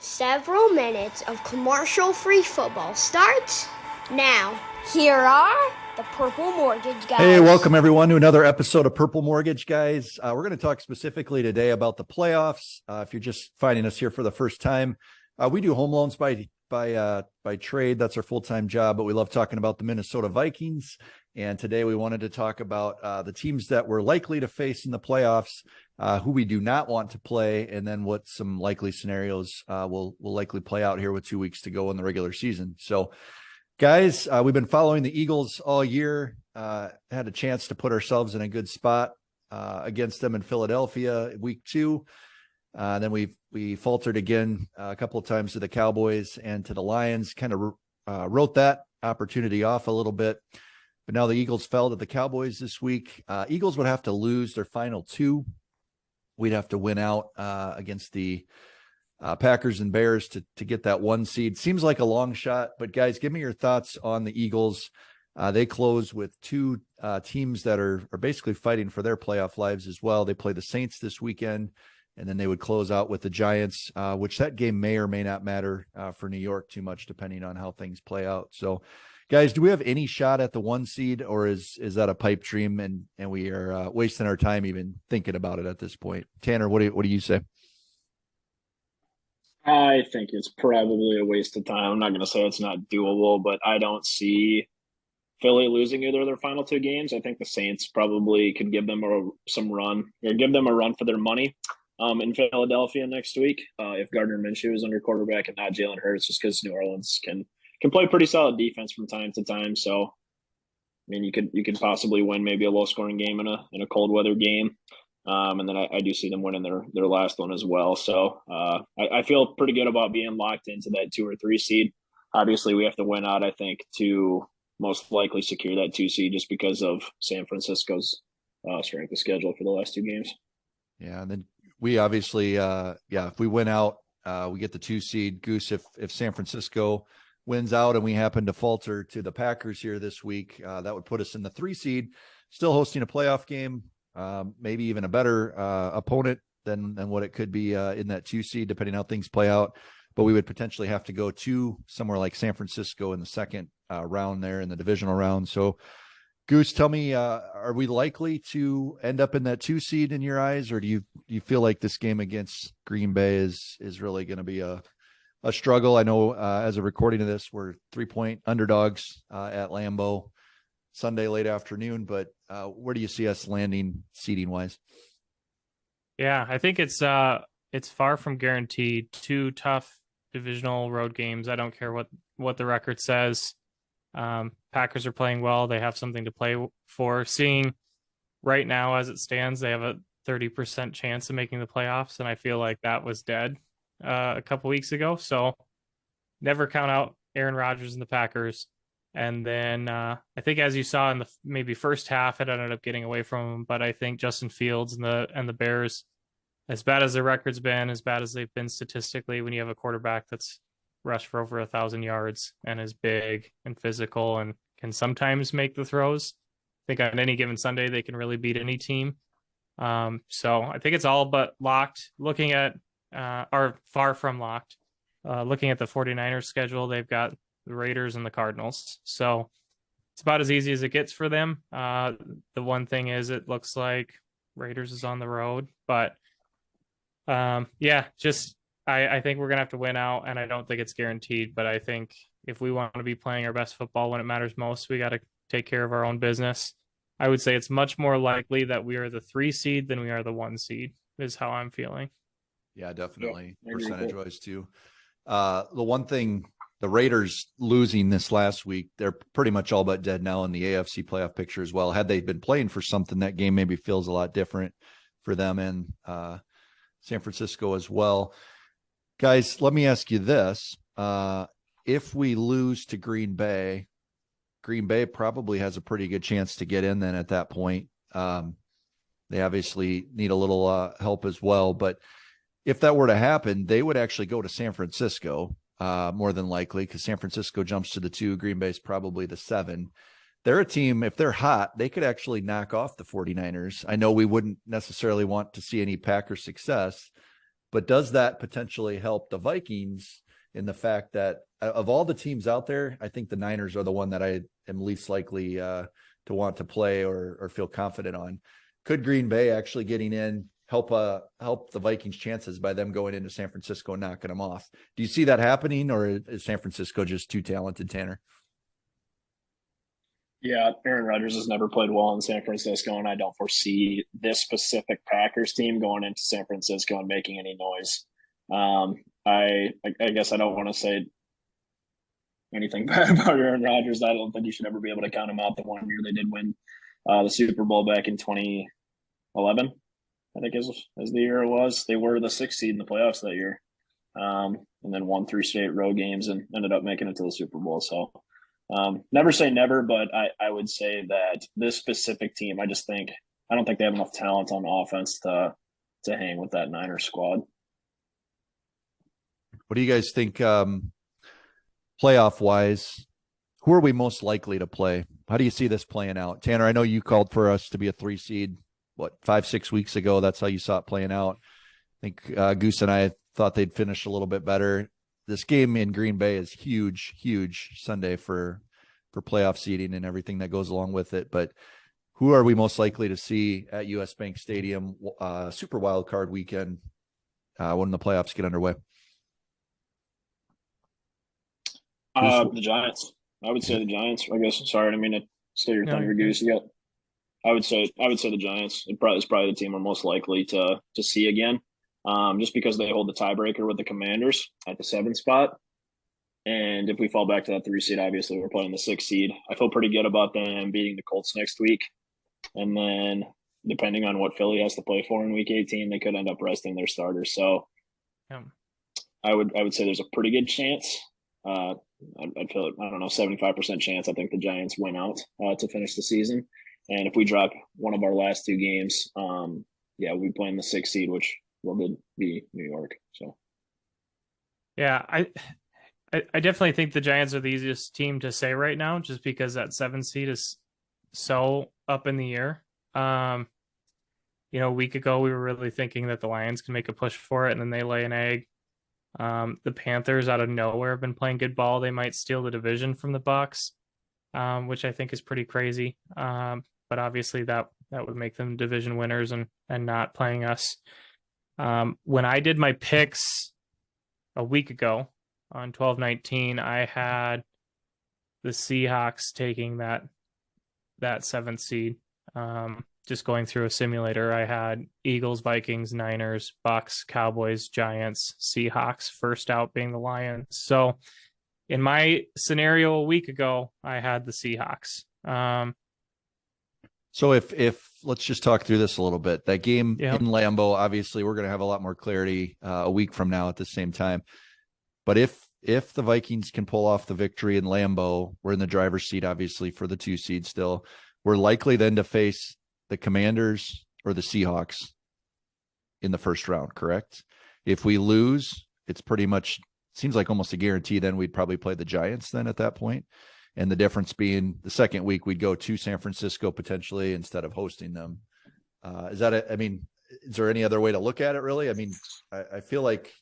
Several minutes of commercial-free football starts now. Here are the Purple Mortgage Guys. Hey, welcome everyone to another episode of Purple Mortgage Guys. We're going to talk specifically today about the playoffs. If you're just finding us here for the first time, we do home loans by trade. That's our full-time job, but we love talking about the Minnesota Vikings. And today we wanted to talk about the teams that we're likely to face in the playoffs, who we do not want to play, and then what some likely scenarios will likely play out here with 2 weeks to go in the regular season. So, guys, we've been following the Eagles all year, had a chance to put ourselves in a good spot against them in Philadelphia week 2. Then we faltered again a couple of times to the Cowboys and to the Lions, kind of wrote that opportunity off a little bit. But now the Eagles fell to the Cowboys this week. Eagles would have to lose their final 2. We'd have to win out against the Packers and Bears to get that 1 seed. Seems like a long shot, but guys, give me your thoughts on the Eagles. They close with 2 teams that are basically fighting for their playoff lives as well. They play the Saints this weekend, and then they would close out with the Giants, which that game may or may not matter for New York too much, depending on how things play out. So, guys, do we have any shot at the 1 seed, or is that a pipe dream and we are wasting our time even thinking about it at this point? Tanner, what do you say? I think it's probably a waste of time. I'm not going to say it's not doable, but I don't see Philly losing either of their final 2 games. I think the Saints probably could give them some run, or give them a run for their money in Philadelphia next week if Gardner Minshew is under quarterback and not Jalen Hurts, just because New Orleans can play pretty solid defense from time to time. So, I mean, you could possibly win maybe a low scoring game in a cold weather game. And then I do see them winning their last one as well. So I feel pretty good about being locked into that 2 or 3 seed. Obviously, we have to win out, I think, to most likely secure that 2 seed just because of San Francisco's strength of schedule for the last 2 games. Yeah, and then we obviously, if we win out, we get the 2 seed. Goose, if San Francisco wins out and we happen to falter to the Packers here this week, that would put us in the 3 seed, still hosting a playoff game. Maybe even a better opponent than what it could be in that 2 seed, depending on how things play out. But we would potentially have to go to somewhere like San Francisco in the second round there in the divisional round. So, Goose, tell me, are we likely to end up in that 2 seed in your eyes, or do you feel like this game against Green Bay is really going to be a struggle? I know as a recording of this, we're 3-point underdogs at Lambeau Sunday late afternoon, but where do you see us landing seeding wise? Yeah, I think it's far from guaranteed. 2 tough divisional road games. I don't care what the record says. Packers are playing well. They have something to play for. Seeing right now as it stands, they have a 30% chance of making the playoffs, and I feel like that was dead a couple weeks ago. So never count out Aaron Rodgers and the Packers. And then I think, as you saw in the maybe first half, it ended up getting away from him. But I think Justin Fields and the Bears, as bad as their record's been, as bad as they've been statistically, when you have a quarterback that's rushed for over 1,000 yards and is big and physical and can sometimes make the throws, I think on any given Sunday they can really beat any team. So I think it's all but locked. Looking at, or far from locked, looking at the 49ers schedule, they've got the Raiders and the Cardinals. So it's about as easy as it gets for them. The one thing is, it looks like Raiders is on the road, but I think we're going to have to win out, and I don't think it's guaranteed, but I think if we want to be playing our best football when it matters most, we got to take care of our own business. I would say it's much more likely that we are the 3 seed than we are the 1 seed, is how I'm feeling. Yeah, definitely. Yeah, percentage wise too. The one thing, the Raiders losing this last week, they're pretty much all but dead now in the AFC playoff picture as well. Had they been playing for something, that game maybe feels a lot different for them and San Francisco as well. Guys, let me ask you this. If we lose to Green Bay probably has a pretty good chance to get in then at that point. They obviously need a little help as well. But if that were to happen, they would actually go to San Francisco more than likely, because San Francisco jumps to the 2. Green Bay's probably the 7. They're a team, if they're hot, they could actually knock off the 49ers. I know we wouldn't necessarily want to see any Packer success, But does that potentially help the Vikings in the fact that of all the teams out there, I think the Niners are the one that I am least likely to want to play or feel confident on. Could Green Bay actually getting in help the Vikings' chances by them going into San Francisco and knocking them off? Do you see that happening, or is San Francisco just too talented, Tanner? Yeah, Aaron Rodgers has never played well in San Francisco, and I don't foresee this specific Packers team going into San Francisco and making any noise. I guess I don't want to say anything bad about Aaron Rodgers. I don't think you should ever be able to count him out. The one year they did win the Super Bowl back in 2011, I think is the year it was. They were the 6th seed in the playoffs that year, and then won 3 straight road games and ended up making it to the Super Bowl. So never say never, but I would say that this specific team, I don't think they have enough talent on offense to hang with that Niners squad. What do you guys think playoff wise? Who are we most likely to play? How do you see this playing out? Tanner, I know you called for us to be a 3 seed, 5-6 weeks ago. That's how you saw it playing out. I think Goose and I thought they'd finish a little bit better. This game in Green Bay is huge Sunday for playoff seeding and everything that goes along with it. But who are we most likely to see at US Bank Stadium Super Wild Card weekend when the playoffs get underway? The Giants. I would say the Giants. I guess. Sorry, I didn't mean to steal your thunder, Goose. Yeah, I would say the Giants. It's probably the team we're most likely to see again, just because they hold the tiebreaker with the Commanders at the 7th spot. And if we fall back to that 3 seed, obviously we're playing the 6 seed. I feel pretty good about them beating the Colts next week, and then depending on what Philly has to play for in Week 18, they could end up resting their starters. So, I would say there's a pretty good chance. I'd feel 75% chance. I think the Giants win out to finish the season. And if we drop one of our last 2 games, we play in the 6th seed, which will be New York. So, yeah, I definitely think the Giants are the easiest team to say right now, just because that 7th seed is so up in the air. A week ago we were really thinking that the Lions can make a push for it, and then they lay an egg. The Panthers out of nowhere have been playing good ball. They might steal the division from the Bucs, which I think is pretty crazy. But obviously that would make them division winners and not playing us. When I did my picks a week ago on 12/19, I had the Seahawks taking that 7th seed. Just going through a simulator, I had Eagles, Vikings, Niners, Bucks, Cowboys, Giants, Seahawks, first out being the Lions. So in my scenario a week ago, I had the Seahawks. So if let's just talk through this a little bit. That game in Lambeau, obviously we're going to have a lot more clarity a week from now at the same time. But if the Vikings can pull off the victory in Lambeau, we're in the driver's seat, obviously, for the 2 seed still. We're likely then to face the Commanders or the Seahawks in the first round, correct? If we lose, it's pretty much seems like almost a guarantee then we'd probably play the Giants then at that point. And the difference being the second week we'd go to San Francisco potentially instead of hosting them. Is there any other way to look at it really? I mean, I feel like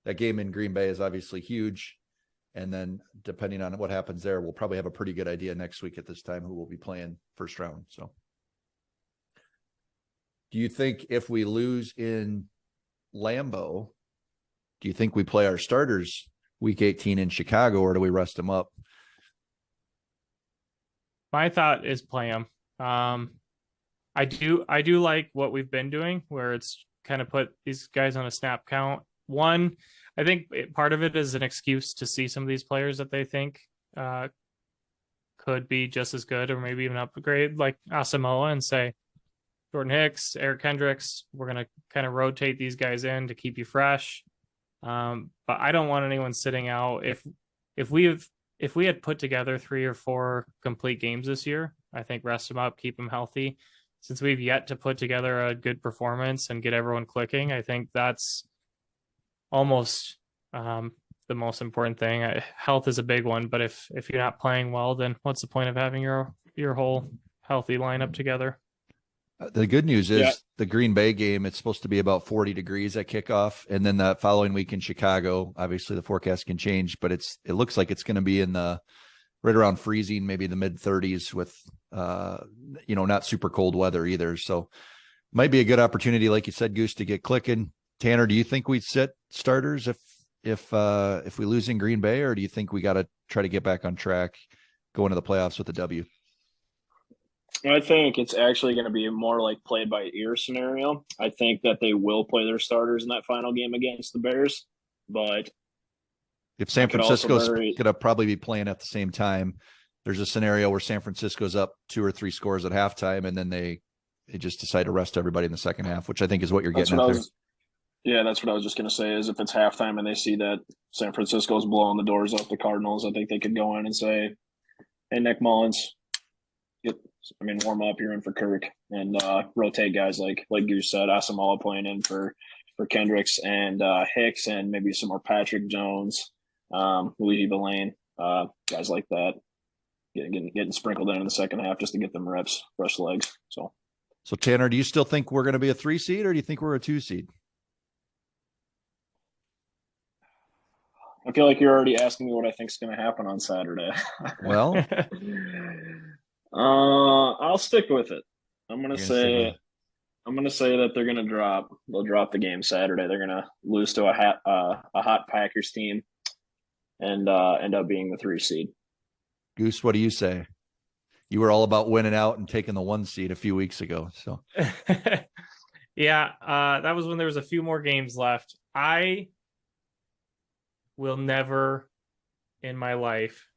that game in Green Bay is obviously huge. And then depending on what happens there, we'll probably have a pretty good idea next week at this time who will be playing first round. So do you think if we lose in Lambeau, do you think we play our starters week 18 in Chicago, or do we rest them up? My thought is play them. I do like what we've been doing, where it's kind of put these guys on a snap count. One, I think part of it is an excuse to see some of these players that they think could be just as good or maybe even upgrade, like Asamoah, and say, Jordan Hicks, Eric Kendricks, we're going to kind of rotate these guys in to keep you fresh. But I don't want anyone sitting out. If we had put together 3 or 4 complete games this year, I think rest them up, keep them healthy. Since we've yet to put together a good performance and get everyone clicking, I think that's almost the most important thing. Health is a big one, but if you're not playing well, then what's the point of having your whole healthy lineup together? The good news Yeah. is the Green Bay game, it's supposed to be about 40 degrees at kickoff. And then the following week in Chicago, obviously the forecast can change, but it looks like it's going to be in the right around freezing, maybe the mid 30s with, not super cold weather either. So might be a good opportunity, like you said, Goose, to get clicking. Tanner, do you think we'd sit starters if we lose in Green Bay, or do you think we got to try to get back on track, go into the playoffs with a W? I think it's actually going to be more like play by ear scenario. I think that they will play their starters in that final game against the Bears, but If San I could also Francisco's very going to probably be playing at the same time, there's a scenario where San Francisco's up 2 or 3 scores at halftime, and then they just decide to rest everybody in the second half, which I think is what you're that's getting what at I there. was. Yeah, that's what I was just going to say. Is if it's halftime and they see that San Francisco's blowing the doors off the Cardinals, I think they could go in and say, "Hey, Nick Mullins, warm up. You're in for Kirk, and rotate guys like Goose said. Asamoah playing in for Kendricks and Hicks, and maybe some more Patrick Jones, Luigi Belaine, guys like that, getting sprinkled in the second half just to get them reps, fresh legs. So Tanner, do you still think we're going to be a 3 seed, or do you think we're a 2 seed? I feel like you're already asking me what I think is going to happen on Saturday. Well, I'll stick with it. I'm gonna you're gonna stick with say it. I'm gonna say that they're gonna drop. They'll drop the game Saturday. They're gonna lose to a hot Packers team and end up being the 3 seed. Goose, what do you say? You were all about winning out and taking the 1 seed a few weeks ago. So Yeah, that was when there was a few more games left. I will never in my life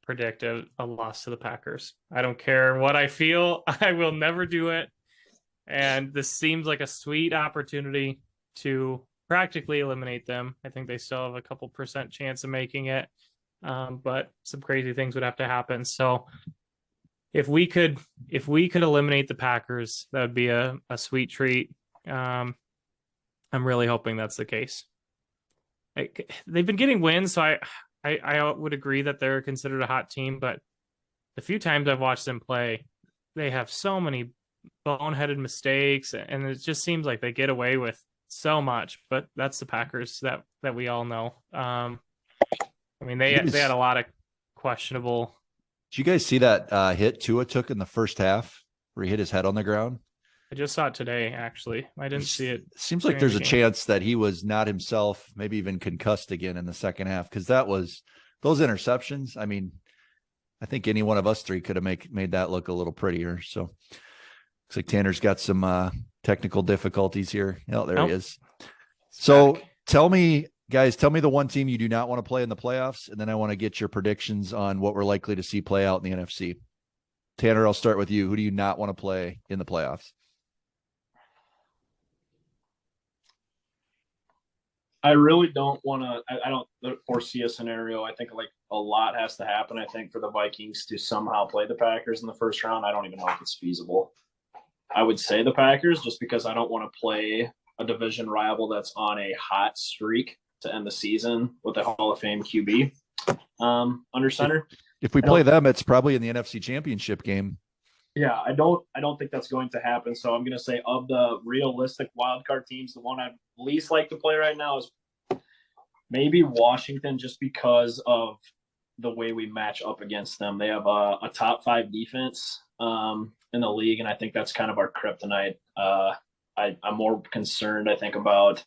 predict a loss to the Packers. I don't care what I feel. I will never do it. And this seems like a sweet opportunity to practically eliminate them. I think they still have a couple % chance of making it. But some crazy things would have to happen. So if we could eliminate the Packers, that would be a sweet treat. I'm really hoping that's the case. They've been getting wins, so I would agree that they're considered a hot team, but the few times I've watched them play, they have so many boneheaded mistakes, and it just seems like they get away with so much. But that's the Packers that we all know. They had a lot of questionable. did you guys see that hit Tua took in the first half where he hit his head on the ground? I just saw it today, actually. I didn't see it. Seems like there's a chance that he was not himself, maybe even concussed again in the second half, because that was those interceptions. I mean, I think any one of us three could have made that look a little prettier. So looks like Tanner's got some technical difficulties here. Oh, there he is. So tell me the one team you do not want to play in the playoffs, and then I want to get your predictions on what we're likely to see play out in the NFC. Tanner, I'll start with you. Who do you not want to play in the playoffs? I really don't want to. I don't foresee a scenario. I think like a lot has to happen. I think for the Vikings to somehow play the Packers in the first round, I don't even know if it's feasible. I would say the Packers just because I don't want to play a division rival that's on a hot streak to end the season with a Hall of Fame QB under center. If we play them, it's probably in the NFC Championship game. Yeah, I don't think that's going to happen. So I'm going to say of the realistic wildcard teams, the one I'd least like to play right now is maybe Washington, just because of the way we match up against them. They have a top 5 defense in the league, and I think that's kind of our kryptonite. I'm more concerned, I think, about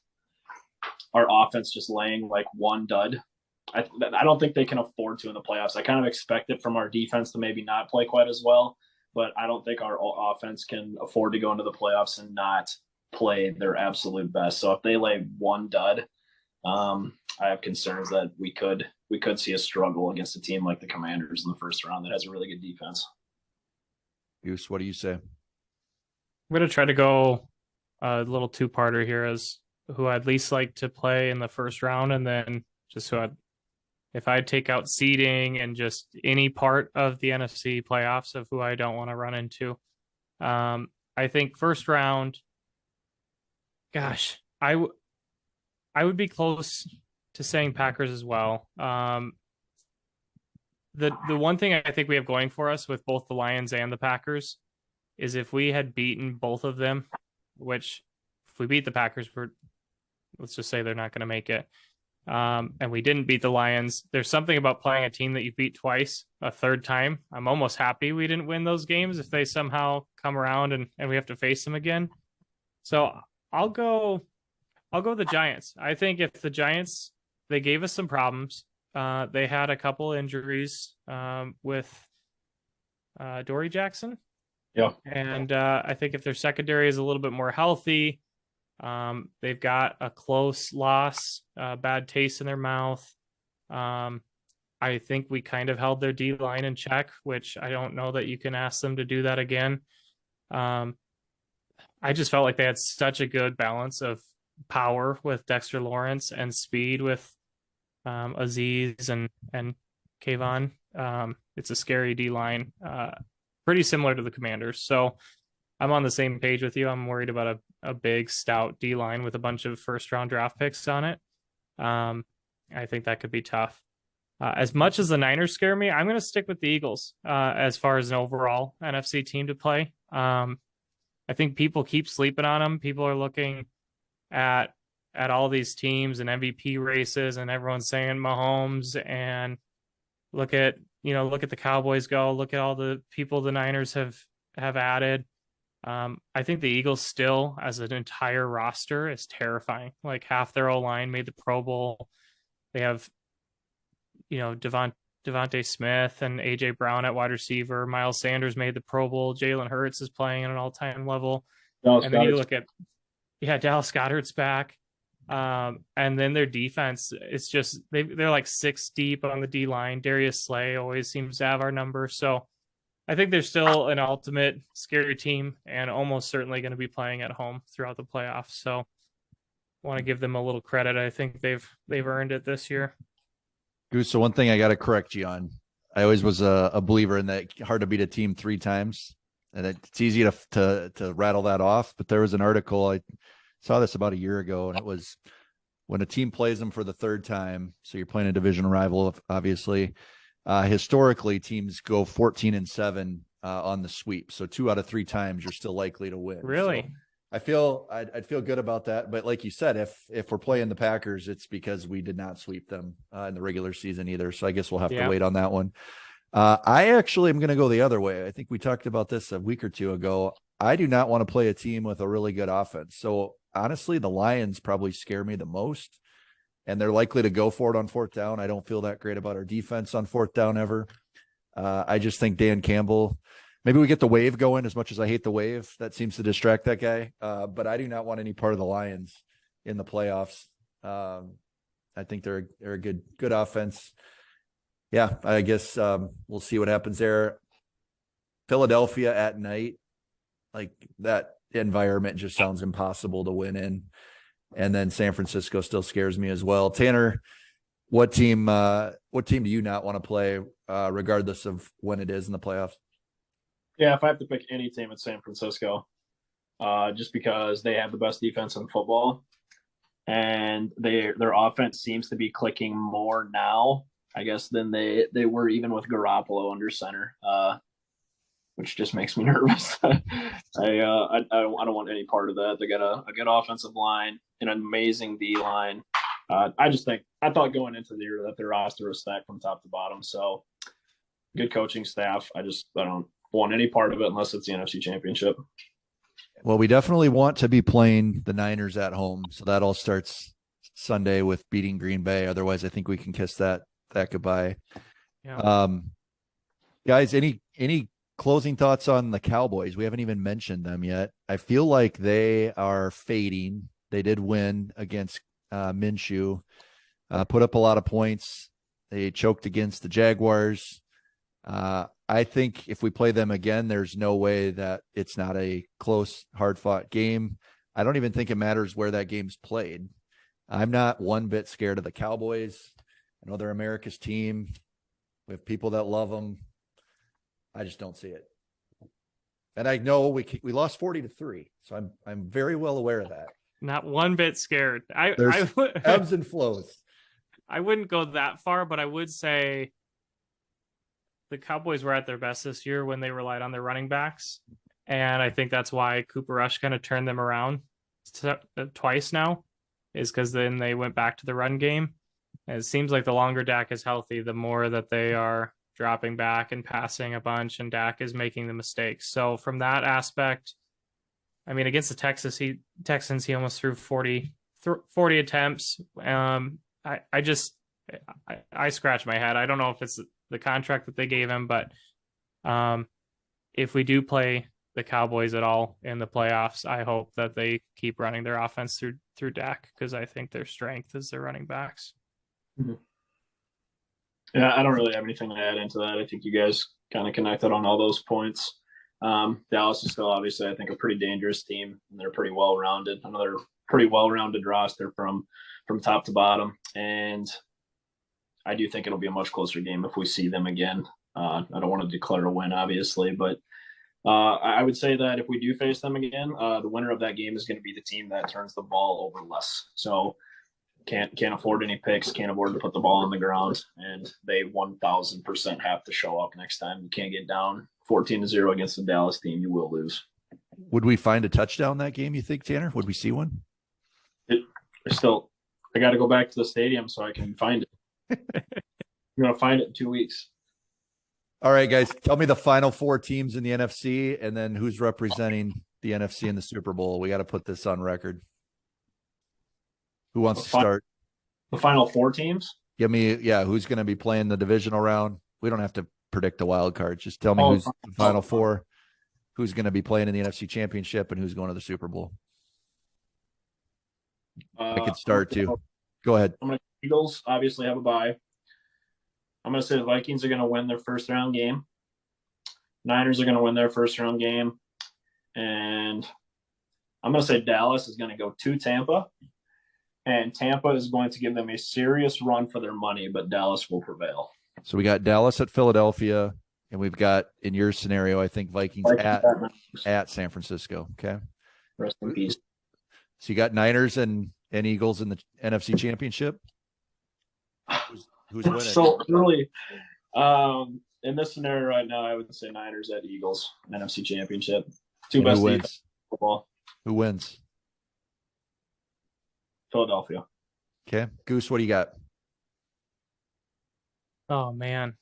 our offense just laying like one dud. I don't think they can afford to in the playoffs. I kind of expect it from our defense to maybe not play quite as well, but I don't think our offense can afford to go into the playoffs and not play their absolute best. So if they lay one dud, I have concerns that we could see a struggle against a team like the Commanders in the first round that has a really good defense. Goose, what do you say? I'm going to try to go a little two-parter here as who I'd least like to play in the first round, and then just if I take out seeding and just any part of the NFC playoffs of who I don't want to run into. I think first round, gosh, I would be close to saying Packers as well. The one thing I think we have going for us with both the Lions and the Packers is if we had beaten both of them, which if we beat the Packers, let's just say they're not going to make it. And we didn't beat the Lions. There's something about playing a team that you beat twice, a third time. I'm almost happy we didn't win those games if they somehow come around and we have to face them again. So I'll go the Giants. I think if the Giants, they gave us some problems. They had a couple injuries with Dory Jackson. Yeah. And I think if their secondary is a little bit more healthy, they've got a close loss, bad taste in their mouth. I think we kind of held their D line in check, which I don't know that you can ask them to do that again. I just felt like they had such a good balance of power with Dexter Lawrence and speed with Aziz and Kayvon. It's a scary D line, pretty similar to the Commanders. So I'm on the same page with you. I'm worried about a big, stout D line with a bunch of first round draft picks on it. I think that could be tough. As much as the Niners scare me, I'm going to stick with the Eagles as far as an overall NFC team to play. I think people keep sleeping on them. People are looking at all these teams and MVP races, and everyone's saying Mahomes, and look at the Cowboys go. Look at all the people the Niners have added. I think the Eagles still, as an entire roster, is terrifying. Like half their O-line made the Pro Bowl. They have, Devontae Smith and AJ Brown at wide receiver. Miles Sanders made the Pro Bowl. Jalen Hurts is playing at an all-time level. Dallas and then you Goedert's look at, Dallas Goedert's back. And then their defense, it's just they're like 6 deep on the D line. Darius Slay always seems to have our number. So I think they're still an ultimate scary team and almost certainly going to be playing at home throughout the playoffs. So I want to give them a little credit. I think they've earned it this year. Goose, so one thing I got to correct you on. I always was a believer in that hard to beat a team 3 times. And it's easy to rattle that off. But there was an article, I saw this about a year ago, and it was when a team plays them for the 3rd time. So you're playing a division rival, obviously. Historically, teams go 14-7 on the sweep. So 2 out of 3 times you're still likely to win. Really? So I'd feel good about that. But like you said, if we're playing the Packers, it's because we did not sweep them in the regular season either. So I guess we'll have to wait on that one. I actually am going to go the other way. I think we talked about this a week or 2 ago. I do not want to play a team with a really good offense. So honestly, the Lions probably scare me the most, and they're likely to go for it on 4th down. I don't feel that great about our defense on 4th down ever. I just think Dan Campbell, maybe we get the wave going. As much as I hate the wave, that seems to distract that guy. But I do not want any part of the Lions in the playoffs. I think they're a good offense. Yeah, I guess we'll see what happens there. Philadelphia at night, like that environment just sounds impossible to win in. And then San Francisco still scares me as well. Tanner, what team do you not want to play, regardless of when it is in the playoffs? Yeah, if I have to pick any team, it's San Francisco, just because they have the best defense in football, and their offense seems to be clicking more now, I guess, than they were even with Garoppolo under center, which just makes me nervous. I don't want any part of that. They got a good offensive line, an amazing D line. I thought going into the year that their roster was stacked from top to bottom. So good coaching staff. I don't want any part of it unless it's the NFC Championship. Well, we definitely want to be playing the Niners at home. So that all starts Sunday with beating Green Bay. Otherwise, I think we can kiss that goodbye. Yeah. Guys, any closing thoughts on the Cowboys? We haven't even mentioned them yet. I feel like they are fading. They did win against Minshew, put up a lot of points. They choked against the Jaguars. I think if we play them again, there's no way that it's not a close, hard-fought game. I don't even think it matters where that game's played. I'm not one bit scared of the Cowboys. I know they're America's team. We have people that love them. I just don't see it. And I know we lost 40-3, so I'm very well aware of that. Not one bit scared. There's ebbs and flows. I wouldn't go that far, but I would say the Cowboys were at their best this year when they relied on their running backs. And I think that's why Cooper Rush kind of turned them around twice now, is because then they went back to the run game. And it seems like the longer Dak is healthy, the more that they are dropping back and passing a bunch, and Dak is making the mistakes. So from that aspect, I mean, against the Texans, he almost threw 40 attempts. I scratch my head. I don't know if it's the contract that they gave him, but if we do play the Cowboys at all in the playoffs, I hope that they keep running their offense through Dak, because I think their strength is their running backs. Mm-hmm. Yeah, I don't really have anything to add into that. I think you guys kind of connected on all those points. Dallas is still obviously, I think, a pretty dangerous team, and they're pretty well-rounded. Another pretty well-rounded roster from top to bottom, and I do think it'll be a much closer game if we see them again. I don't want to declare a win, obviously, but I would say that if we do face them again, the winner of that game is going to be the team that turns the ball over less. So can't afford any picks, can't afford to put the ball on the ground, and they 1,000% have to show up next time. You can't get down 14-0 against the Dallas team. You will lose. Would we find a touchdown that game, you think, Tanner? Would we see one? I got to go back to the stadium so I can find it. I'm going to find it in 2 weeks. All right, guys, tell me the final four teams in the NFC and then who's representing the NFC in the Super Bowl. We got to put this on record. Who wants to start? The final four teams? Give me, who's going to be playing the divisional round? We don't have to predict the wild card. Just tell me who's the final four, who's going to be playing in the NFC Championship, and who's going to the Super Bowl. I could start too. Go ahead. I'm going to Eagles obviously have a bye. I'm going to say the Vikings are going to win their first round game. Niners are going to win their first round game. And I'm going to say Dallas is going to go to Tampa. And Tampa is going to give them a serious run for their money, but Dallas will prevail. So we got Dallas at Philadelphia, and we've got, in your scenario, I think Vikings at San Francisco. Okay. Rest in peace. So you got Niners and Eagles in the NFC Championship. Who's winning? So really, in this scenario right now, I would say Niners at Eagles, NFC Championship. Two best teams in football. Who wins? Philadelphia. Okay. Goose, what do you got? Oh, man.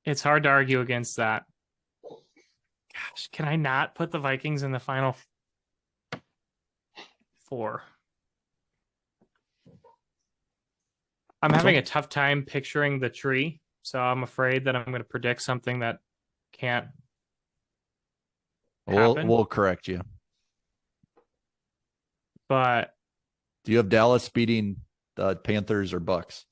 It's hard to argue against that. Gosh, can I not put the Vikings in the final four? I'm having a tough time picturing the tree, so I'm afraid that I'm going to predict something that can't happen. We'll correct you. But do you have Dallas beating the Panthers or Bucks?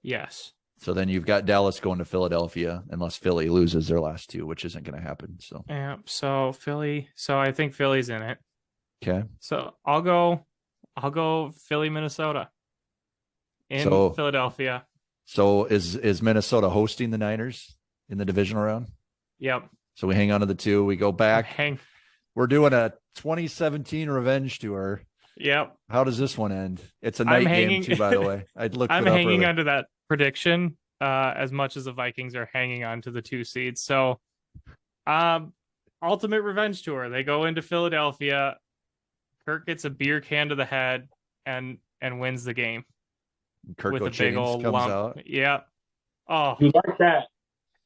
Yes. So then you've got Dallas going to Philadelphia unless Philly loses their last two, which isn't going to happen. So yeah. So Philly. So I think Philly's in it. Okay. So I'll go Philly, Minnesota. In Philadelphia. So is Minnesota hosting the Niners in the divisional round? Yep. So we hang on to the two. We go back. We're doing a 2017 revenge tour. Yep. How does this one end? It's a night game too, by the way. I'm hanging onto that prediction as much as the Vikings are hanging on to the 2 seeds. So ultimate revenge tour. They go into Philadelphia. Kirk gets a beer can to the head and wins the game. Kirk with a Chains big old comes lump. out. Yeah. Oh, you like that?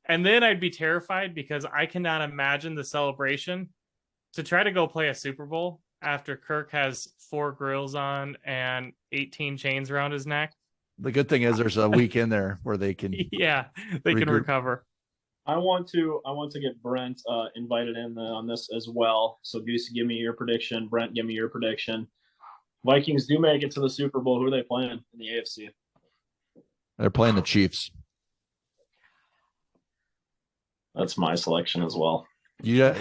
And then I'd be terrified because I cannot imagine the celebration to try to go play a Super Bowl after Kirk has 4 grills on and 18 chains around his neck. The good thing is there's a week in there where they can can recover. I want to get Brent invited in on this as well. So Goose, give me your prediction. Brent, give me your prediction. Vikings do make it to the Super Bowl. Who are they playing in the AFC? They're playing the Chiefs. That's my selection as well. Yeah.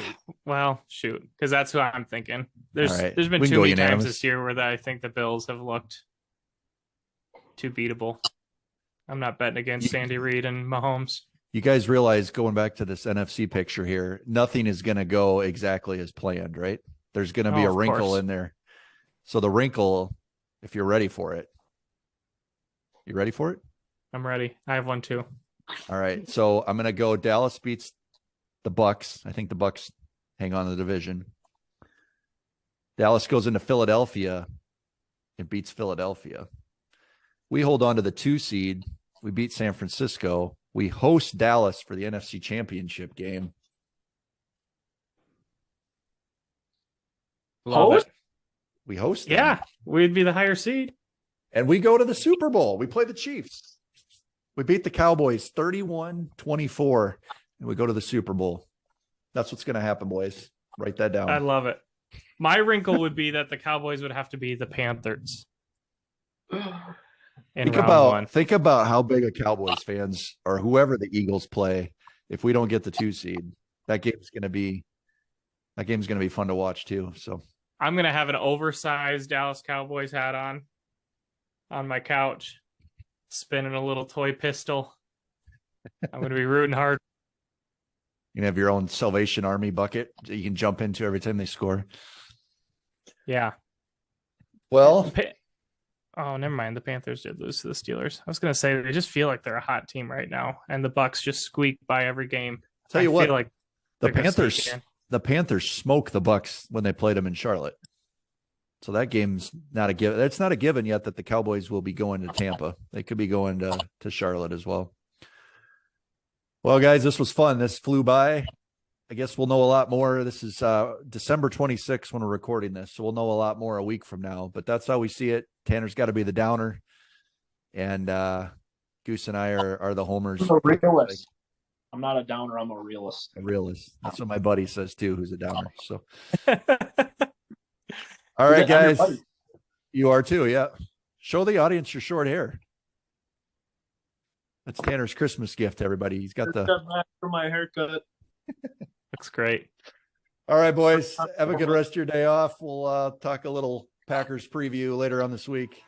Well, shoot, because that's who I'm thinking. There's been We can too go many unanimous. times this year where I think the Bills have looked too beatable. I'm not betting against Andy Reid and Mahomes. You guys realize, going back to this NFC picture here, nothing is going to go exactly as planned, right? There's going to be a wrinkle in there. So the wrinkle, if you're ready for it. You ready for it? I'm ready. I have one too. All right. So I'm going to go Dallas beats the Bucks. I think the Bucks hang on to the division. Dallas goes into Philadelphia and beats Philadelphia. We hold on to the 2 seed. We beat San Francisco. We host Dallas for the NFC Championship game. Love Host? it. We host them. Yeah, we'd be the higher seed. And we go to the Super Bowl. We play the Chiefs. We beat the Cowboys 31-24, and we go to the Super Bowl. That's what's going to happen, boys. Write that down. I love it. My wrinkle would be that the Cowboys would have to be the Panthers in round one. Think about how big a Cowboys fans or whoever the Eagles play if we don't get the 2 seed. That game's going to be fun to watch too. So I'm going to have an oversized Dallas Cowboys hat on my couch, spinning a little toy pistol. I'm going to be rooting hard. you can have your own Salvation Army bucket that you can jump into every time they score. Yeah. Well, oh, never mind. The Panthers did lose to the Steelers. I was going to say they just feel like they're a hot team right now, and the Bucks just squeak by every game. tell you I what, feel like the they're gonna sneak in. Panthers smoked the Bucks when they played them in Charlotte. So that game's not a given. It's not a given yet that the Cowboys will be going to Tampa. They could be going to Charlotte as well. Well, guys, this was fun. This flew by. I guess we'll know a lot more. This is December 26th when we're recording this, so we'll know a lot more a week from now. But that's how we see it. Tanner's got to be the downer, and Goose and I are the homers. I'm a realist. I'm not a downer. I'm a realist. A realist. That's what my buddy says too, who's a downer. So, all right, guys, you are too. Yeah, show the audience your short hair. That's Tanner's Christmas gift, everybody. He's got the for my haircut. Looks great. All right, boys. Have a good rest of your day off. We'll talk a little Packers preview later on this week.